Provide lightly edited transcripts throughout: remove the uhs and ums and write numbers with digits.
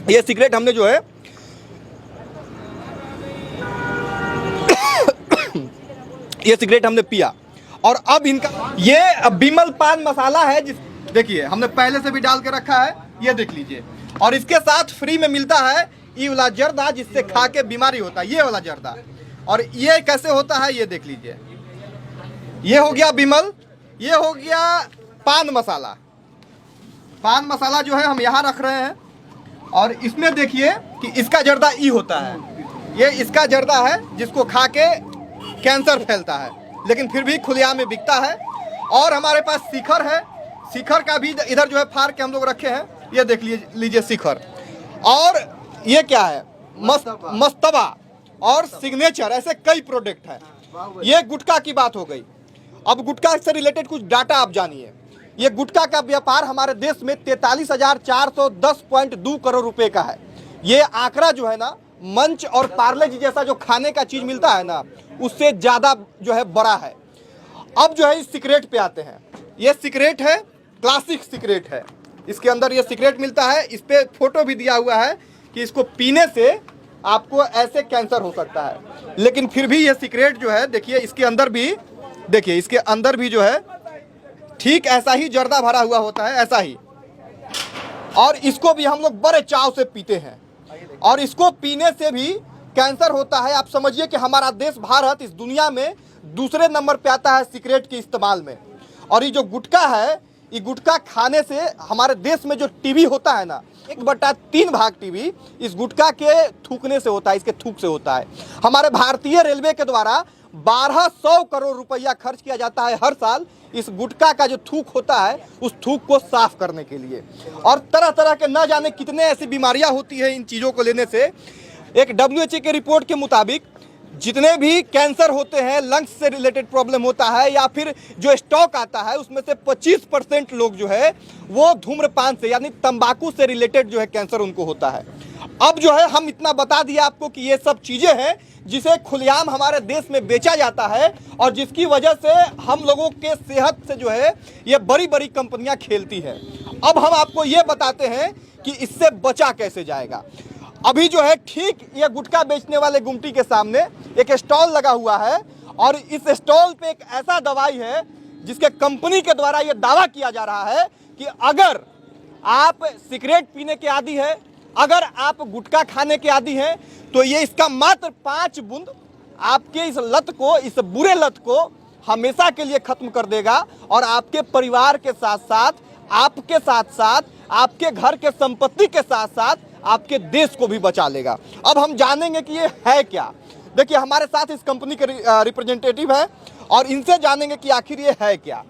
ये सिगरेट हमने जो है ये सिगरेट हमने पिया। और अब इनका ये बिमल पान मसाला है, जिस देखिए हमने पहले से भी डाल के रखा है, ये देख लीजिए। और इसके साथ फ्री में मिलता है ये वाला जर्दा, जिससे खा के बीमारी होता है, ये वाला जर्दा। और ये कैसे होता है ये देख लीजिए। ये हो गया बिमल, ये हो गया पान मसाला। पान मसाला जो है हम यहाँ रख रहे हैं। और इसमें देखिए कि इसका जर्दा ई होता है, ये इसका जर्दा है जिसको खा के कैंसर फैलता है, लेकिन फिर भी खुलेआम में बिकता है। और हमारे पास शिखर है, शिखर का भी इधर जो है फाड़ के हम लोग रखे हैं, ये देख लीजिए शिखर। और ये क्या है, मस्तबा और सिग्नेचर, ऐसे कई प्रोडक्ट हैं। ये गुटखा की बात हो गई। अब गुटखा से रिलेटेड कुछ डाटा आप जानिए। ये गुटखा का व्यापार हमारे देश में 43,410.2 करोड़ रुपए का है। ये आंकड़ा जो है ना, मंच और पार्ले जी जैसा जो खाने का चीज मिलता है ना, उससे ज्यादा जो है बड़ा है। अब जो है इस सिगरेट पे आते हैं। ये सिगरेट है, क्लासिक सिगरेट है। इसके अंदर ये सिगरेट मिलता है, इस पे फोटो भी दिया हुआ है कि इसको पीने से आपको ऐसे कैंसर हो सकता है। लेकिन फिर भी ये सिगरेट जो है, देखिए इसके अंदर भी, देखिए इसके अंदर भी जो है ठीक ऐसा ही जर्दा भरा हुआ होता है, ऐसा ही। और इसको भी हम लोग बड़े चाव से पीते हैं। और इसको पीने से भी कैंसर होता है। आप समझिए कि हमारा देश भारत इस दुनिया में दूसरे नंबर पे आता है सिगरेट के इस्तेमाल में। और ये जो गुटखा है, ये गुटखा खाने से हमारे देश में जो टीबी होता है ना, 1/3 भाग टीबी इस गुटखा के थूकने से होता है, इसके थूक से होता है। हमारे भारतीय रेलवे के द्वारा 1200 करोड़ रुपया खर्च किया जाता है हर साल इस गुटखा का जो थूक होता है, उस थूक को साफ करने के लिए। और तरह तरह के न जाने कितने ऐसी बीमारियां होती है इन चीज़ों को लेने से। एक WHO के रिपोर्ट के मुताबिक जितने भी कैंसर होते हैं, लंग्स से रिलेटेड प्रॉब्लम होता है, या फिर जो स्ट्रोक आता है, उसमें से 25% लोग जो है वो धूम्रपान से यानी तंबाकू से रिलेटेड जो है कैंसर उनको होता है। अब जो है हम इतना बता दिया आपको कि ये सब चीज़ें हैं जिसे खुलेआम हमारे देश में बेचा जाता है, और जिसकी वजह से हम लोगों के सेहत से जो है ये बड़ी बड़ी कंपनियां खेलती है। अब हम आपको ये बताते हैं कि इससे बचा कैसे जाएगा। अभी जो है ठीक ये गुटखा बेचने वाले गुमटी के सामने एक स्टॉल लगा हुआ है, और इस स्टॉल पे एक ऐसा दवाई है जिसके कंपनी के द्वारा ये दावा किया जा रहा है कि अगर आप सिगरेट पीने के आदी है, अगर आप गुटखा खाने के आदी हैं, तो ये इसका मात्र 5 बूंद आपके इस लत को, इस बुरे लत को हमेशा के लिए खत्म कर देगा। और आपके परिवार के साथ साथ, आपके साथ साथ, आपके घर के संपत्ति के साथ साथ आपके देश को भी बचा लेगा। अब हम जानेंगे कि ये है क्या। देखिए हमारे साथ इस कंपनी के रिप्रेजेंटेटिव हैं, और इनसे जानेंगे कि आखिर ये है क्या।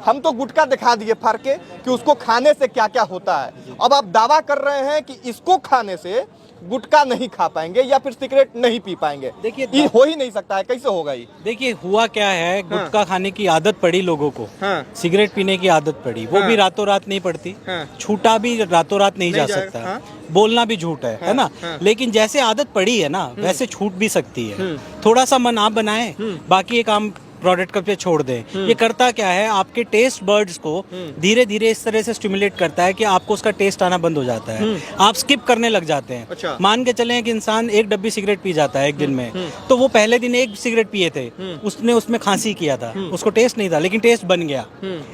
हम तो गुटखा दिखा दिए फाड़ के कि उसको खाने से क्या क्या होता है। अब आप दावा कर रहे हैं कि इसको खाने से गुटखा नहीं खा पाएंगे या फिर सिगरेट नहीं पी पाएंगे। देखिए ये हो ही नहीं सकता है, कैसे होगा ये? देखिए हुआ क्या है, गुटखा खाने की आदत पड़ी लोगों को, सिगरेट पीने की आदत पड़ी, वो भी रातों रात नहीं पड़ती, छूटा भी रातों रात नहीं जा सकता, बोलना भी झूठ है ना। लेकिन जैसे आदत पड़ी है ना, वैसे छूट भी सकती है। थोड़ा सा मन आप बनाए, बाकी ये काम प्रोडक्ट पे छोड़ दें। ये करता क्या है, आपके टेस्ट बर्ड्स को धीरे धीरे इस तरह से स्टिमुलेट करता है कि आपको उसका टेस्ट आना बंद हो जाता है, आप स्किप करने लग जाते हैं। अच्छा। मान के चलें कि इंसान 1 डब्बी सिगरेट पी जाता है एक दिन में, तो वो पहले दिन 1 सिगरेट पिए थे, उसने उसमें खांसी किया था, उसको टेस्ट नहीं था, लेकिन टेस्ट बन गया।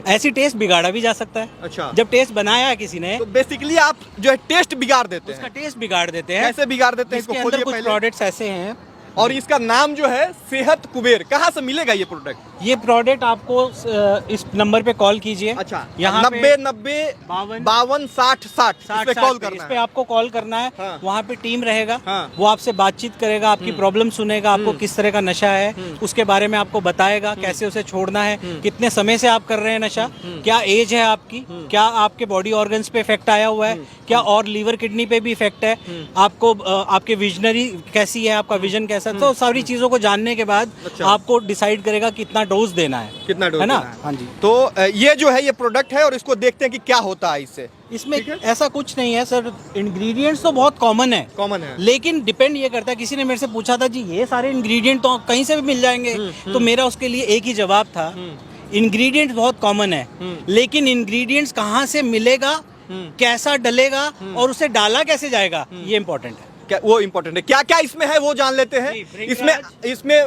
ऐसी टेस्ट बिगाड़ा भी जा सकता है। अच्छा। जब टेस्ट बनाया किसी ने, तो बेसिकली आप जो है टेस्ट बिगाड़ देते हैं। उसका टेस्ट बिगाड़ देते हैं। कैसे बिगाड़ देते हैं? इसके अंदर कुछ प्रोडक्ट्स ऐसे हैं, और इसका नाम जो है सेहत कुबेर। कहाँ से मिलेगा ये प्रोडक्ट? ये प्रोडक्ट आपको इस नंबर पे कॉल कीजिए। अच्छा, यहाँ 90 52 60 60 पे कॉल करना है। इस पे आपको कॉल करना है। हाँ। वहाँ पे टीम रहेगा। हाँ। वो आपसे बातचीत करेगा, आपकी प्रॉब्लम सुनेगा, आपको किस तरह का नशा है उसके बारे में आपको बताएगा, कैसे उसे छोड़ना है, कितने समय से आप कर रहे हैं नशा, क्या एज है आपकी, क्या आपके बॉडी ऑर्गन्स पे इफेक्ट आया हुआ है, क्या और लीवर किडनी पे भी इफेक्ट है, आपको आपके विजनरी कैसी है, आपका विजन कैसा है, तो सारी चीजों को जानने के बाद आपको डिसाइड करेगा कितना डोज देना है, कितना डोज है ना। देना है। हाँ जी। तो ये जो है ये प्रोडक्ट है, और इसको देखते हैं कि क्या होता है इससे। इसमें ऐसा कुछ नहीं है सर, इंग्रेडिएंट्स तो बहुत कॉमन है, लेकिन डिपेंड ये करता है। किसी ने मेरे से पूछा था जी ये सारे इंग्रेडिएंट तो कहीं से भी मिल जाएंगे, तो मेरा उसके लिए एक ही जवाब था, इंग्रेडिएंट्स बहुत कॉमन है, लेकिन इंग्रेडिएंट्स कहाँ से मिलेगा कैसा डलेगा और उसे डाला कैसे जाएगा, ये इंपॉर्टेंट है। क्या वो इंपॉर्टेंट है, क्या क्या इसमें है वो जान लेते हैं। इसमें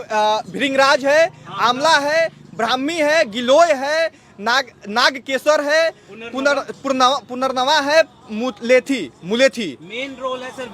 भृंगराज है, आंवला है, ब्राह्मी है, गिलोय है, नागकेसर है, पुनर्नवा है, मुलेथी। मेन रोल है सर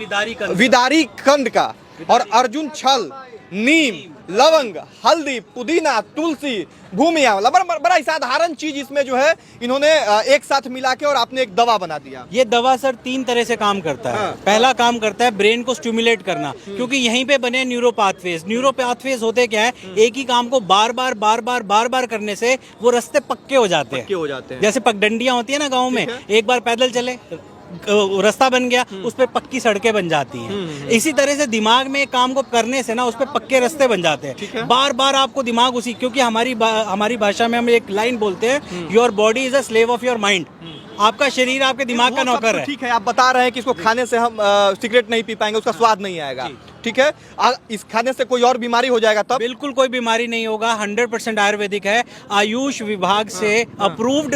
विदारी कंद का, और अर्जुन छल, नीम, लवंग, हल्दी, पुदीना, तुलसी, भूमि आंवला। बड़ा ही साधारण चीज इसमें जो है इन्होंने एक साथ मिला के और आपने एक दवा बना दिया। ये दवा सर 3 तरह से काम करता है। पहला काम करता है ब्रेन को स्टिमुलेट करना, क्योंकि यहीं पे बने न्यूरो पाथवेज होते क्या है, एक ही काम को बार बार करने से वो रास्ते पक्के हो जाते हैं। जैसे पगडंडियां होती है ना गाँव में, एक बार पैदल चले रास्ता बन गया, उस पे पक्की सड़कें बन जाती हैं। इसी तरह से दिमाग में एक काम को करने से ना उस पे पक्के रास्ते बन जाते हैं। बार आपको दिमाग उसी, क्योंकि हमारी भाषा में हम एक लाइन बोलते हैं, your body is a slave of your mind. आपका शरीर आपके दिमाग का नौकर है। ठीक है, आप बता रहे हैं कि इसको खाने से हम सिगरेट नहीं पी पाएंगे, उसका स्वाद नहीं आएगा, ठीक है। इस खाने से कोई और बीमारी हो जाएगा तब? बिल्कुल कोई बीमारी नहीं होगा, 100% आयुर्वेदिक है, आयुष विभाग से अप्रूव्ड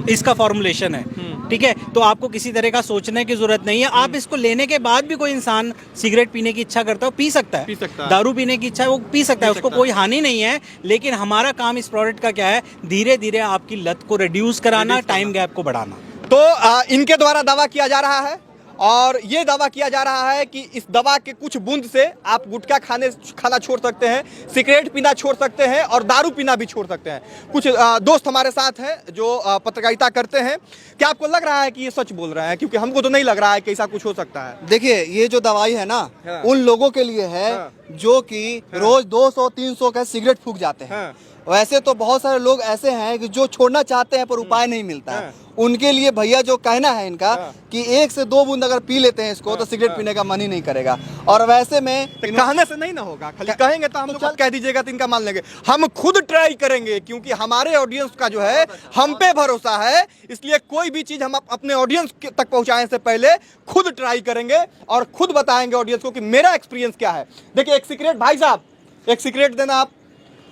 इसका फॉर्मुलेशन है, ठीक है। तो आपको किसी तरह का सोचने की जरूरत नहीं है। आप इसको लेने के बाद भी कोई इंसान सिगरेट पीने की इच्छा करता है, पी सकता है, दारू पीने की इच्छा है वो पी सकता है, उसको कोई हानि नहीं है। लेकिन हमारा काम इस प्रोडक्ट का क्या है, धीरे धीरे आपकी लत को रिड्यूस कराना, टाइम गैप को बढ़ाना। तो इनके द्वारा दावा किया जा रहा है, और ये दावा किया जा रहा है कि इस दवा के कुछ बूंद से आप गुटखा खाना छोड़ सकते हैं, सिगरेट पीना छोड़ सकते हैं, और दारू पीना भी छोड़ सकते हैं। कुछ दोस्त हमारे साथ हैं जो पत्रकारिता करते हैं। क्या आपको लग रहा है कि ये सच बोल रहे हैं? क्योंकि हमको तो नहीं लग रहा है कि ऐसा कुछ हो सकता है। देखिए, ये जो दवाई है ना, उन लोगों के लिए है जो कि रोज 200-300 का सिगरेट फूंक जाते हैं। वैसे तो बहुत सारे लोग ऐसे हैं कि जो छोड़ना चाहते हैं पर उपाय नहीं मिलता है। उनके लिए भैया जो कहना है इनका कि 1 से 2 बूंद अगर पी लेते हैं इसको तो सिगरेट पीने का मन ही नहीं करेगा। और वैसे में कहने से नहीं ना होगा, खाली कहेंगे तो हम लोग कह दीजिएगा तो इनका मान लेंगे। हम खुद ट्राई करेंगे, क्योंकि हमारे ऑडियंस का जो है हम पे भरोसा है, इसलिए कोई भी चीज हम अपने ऑडियंस तक पहुंचाने से पहले खुद ट्राई करेंगे और खुद बताएंगे ऑडियंस को कि मेरा एक्सपीरियंस क्या है। देखिए, एक सिगरेट, भाई साहब एक सिगरेट देना आप।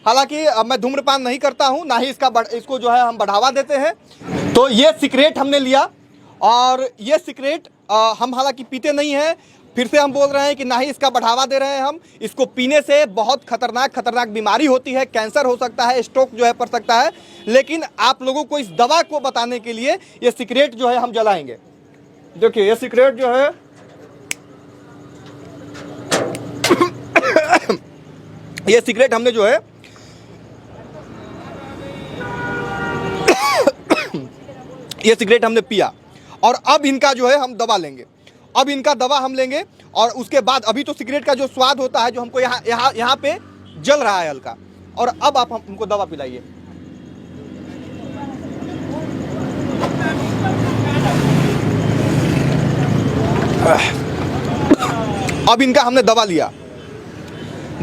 हालांकि मैं धूम्रपान नहीं करता हूं, ना ही इसको जो है हम बढ़ावा देते हैं। तो ये सिगरेट हमने लिया, और ये सिगरेट हम हालांकि पीते नहीं हैं, फिर से हम बोल रहे हैं कि ना ही इसका बढ़ावा दे रहे हैं हम। इसको पीने से बहुत खतरनाक बीमारी होती है, कैंसर हो सकता है, स्ट्रोक जो है पड़ सकता है। लेकिन आप लोगों को इस दवा को बताने के लिए ये सिगरेट जो है हम जलाएंगे। देखिए, ये सिगरेट जो है ये सिगरेट हमने जो है ये सिगरेट हमने पिया, और अब इनका जो है हम दवा लेंगे। अब इनका दवा हम लेंगे, और उसके बाद अभी तो सिगरेट का जो स्वाद होता है जो हमको यहाँ पे जल रहा है हल्का, और अब आप हमको दवा पिलाइए। अब इनका हमने दवा लिया।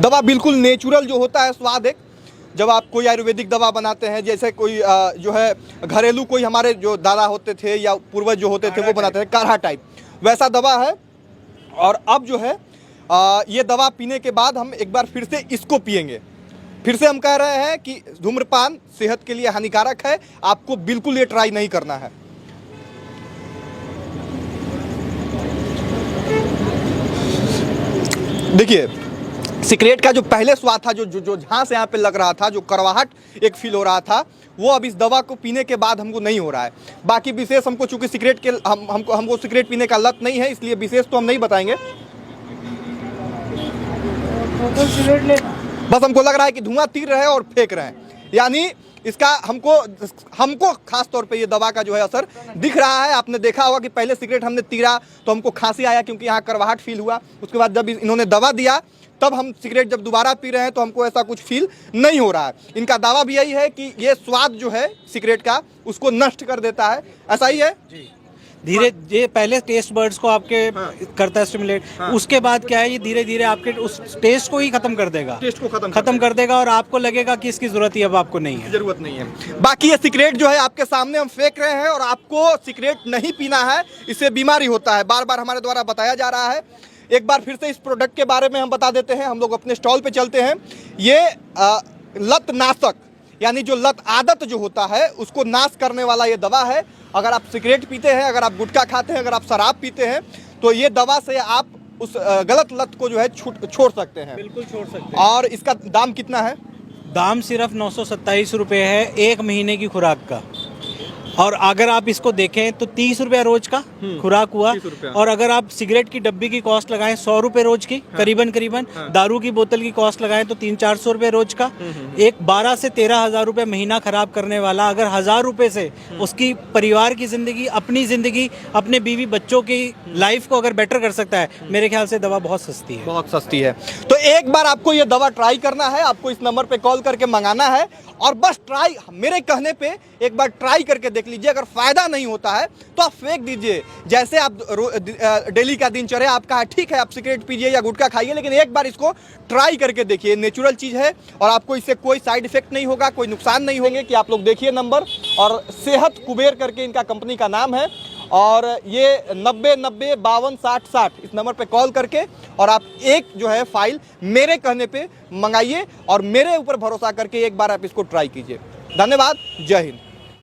दवा बिल्कुल नेचुरल जो होता है स्वाद, एक जब आप कोई आयुर्वेदिक दवा बनाते हैं, जैसे कोई जो है घरेलू कोई हमारे जो दादा होते थे या पूर्वज जो होते थे वो बनाते थे काढ़ा टाइप, वैसा दवा है। और अब जो है ये दवा पीने के बाद हम एक बार फिर से इसको पिएंगे। फिर से हम कह रहे हैं कि धूम्रपान सेहत के लिए हानिकारक है, आपको बिल्कुल ये ट्राई नहीं करना है। देखिए, सिगरेट का जो पहले स्वाद था, जो झांस यहाँ पे लग रहा था, जो कड़वाहट एक फील हो रहा था, वो अब इस दवा को पीने के बाद हमको नहीं हो रहा है। बाकी विशेष हमको चूंकि सिगरेट के हमको सिगरेट पीने का लत नहीं है, इसलिए विशेष तो हम नहीं बताएंगे। बस हमको लग रहा है कि धुआं तीर रहे और फेंक रहे हैं, यानी इसका हमको खास तौर पे ये दवा का जो है असर दिख रहा है। आपने देखा होगा कि पहले सिगरेट हमने तीरा तो हमको खांसी आया, क्योंकि यहाँ कड़वाहट फील हुआ। उसके बाद जब इन्होंने दवा दिया तब हम सिगरेट जब दोबारा पी रहे हैं तो हमको ऐसा कुछ फील नहीं हो रहा है। इनका दावा भी यही है कि ये स्वाद जो है सिगरेट का उसको नष्ट कर देता है, ऐसा ही है जी। धीरे ये पहले टेस्ट बर्ड्स को आपके करता है स्टिमुलेट, उसके बाद क्या है, ये धीरे धीरे आपके उस टेस्ट को ही खत्म कर देगा, टेस्ट को खत्म कर देगा, और आपको लगेगा कि इसकी जरूरत ही अब आपको नहीं है, जरूरत नहीं है। बाकी ये सिगरेट जो है आपके सामने हम फेंक रहे हैं, और आपको सिगरेट नहीं पीना है, इससे बीमारी होता है, बार बार हमारे द्वारा बताया जा रहा है। एक बार फिर से इस प्रोडक्ट के बारे में हम बता देते हैं, हम लोग अपने स्टॉल पे चलते हैं। ये लत नाशक यानी जो लत आदत जो होता है उसको नाश करने वाला ये दवा है। अगर आप सिगरेट पीते हैं, अगर आप गुटखा खाते हैं, अगर आप शराब पीते हैं, तो ये दवा से आप उस गलत लत को जो है छोड़ सकते हैं। बिल्कुल छोड़ सकते हैं। और इसका दाम कितना है? दाम सिर्फ 927 रुपये है 1 महीने की खुराक का। और अगर आप इसको देखें तो 30 रुपया रोज का खुराक हुआ। और अगर आप सिगरेट की डब्बी की कॉस्ट लगाएं 100 रुपए रोज की, करीबन दारू की बोतल की कॉस्ट लगाएं तो 300-400 रुपए रोज का। एक 12 से 13 हजार रुपए महीना खराब करने वाला अगर 1000 रुपए से उसकी परिवार की जिंदगी, अपनी जिंदगी, अपने बीवी बच्चों की लाइफ को अगर बेटर कर सकता है, मेरे ख्याल से दवा बहुत सस्ती है। बहुत सस्ती है। तो एक बार आपको ये दवा ट्राई करना है, आपको इस नंबर पे कॉल करके मंगाना है और बस ट्राई, मेरे कहने पे एक बार ट्राई करके देख लीजिए। अगर फायदा नहीं होता है तो आप फेंक दीजिए। जैसे आप डेली का दिनचर्या आपका है, ठीक है, आप सिगरेट पीजिए या गुटखा खाइए, लेकिन एक बार इसको ट्राई करके देखिए। नेचुरल चीज़ है और आपको इससे कोई साइड इफेक्ट नहीं होगा, कोई नुकसान नहीं होंगे। कि आप लोग देखिए नंबर, और सेहत कुबेर करके इनका कंपनी का नाम है। और ये 90-90-52-60-60 इस नंबर पे कॉल करके और आप एक जो है फाइल मेरे कहने पे मंगाइए और मेरे ऊपर भरोसा करके एक बार आप इसको ट्राई कीजिए। धन्यवाद। जय हिंद।